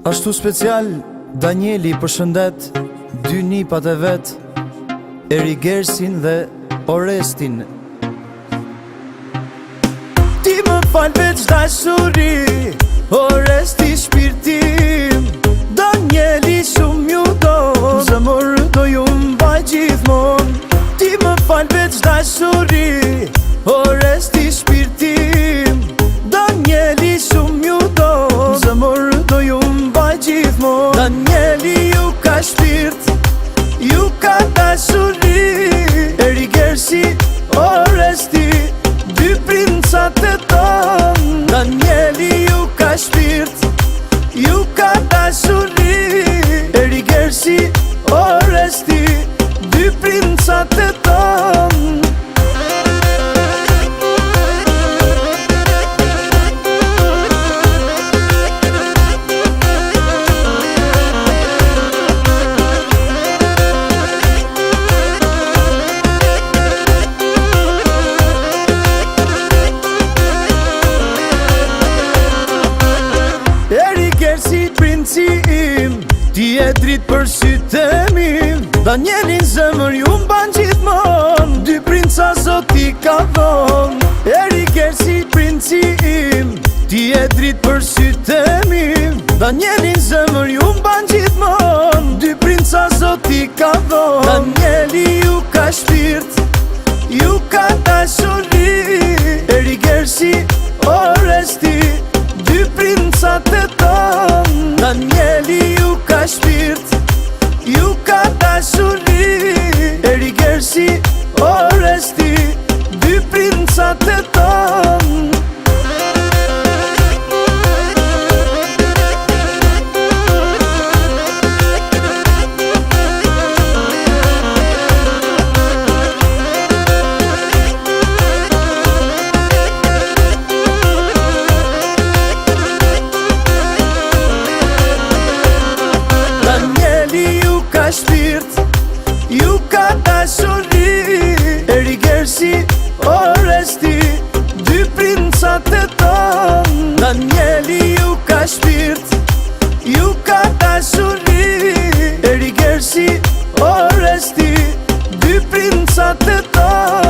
Ashtu special, Danieli përshëndet dy nipat e vet, Erigersin dhe Orestin. Ti më fal veç dashuri, Oresti shpirtim, Danieli shumë ju do, zemër do ju mbaj gjithmon. Ti më fal veç dashuri, Oresti shpirtim, Danieli shumë ju do, zemër do ju mbaj gjithmon. Danieli ju ka shpirt, ju ka dashuri, Erigersi, Oresti, dy princat e ton. Danieli ju ka shpirt, ju ka dashuri, Erigersi, Oresti, dy princat e ton. Erigersi princi im, ti e drit për sytë mim, Danielin zemër ju mban gjithmon, dy princa Zoti ka dhon. Erigersi princi im, ti e drit për sytë mim, Danielin zemër ju mban gjithmon, dy princa Zoti ka dhon. Danieli ju ka shpirt, ju ka dashuri, Erigersi, Oresti, dy princat e ton. Danieli ju ka shpirt, ju ka dashuri, Erigersi, Oresti, dy princat e ton. Shpirt, ju ka dashuri, Erigersi, Oresti, dy princat e ton. Danieli ju ka shpirt, ju ka dashuri, Erigersi, Oresti, dy princat e ton.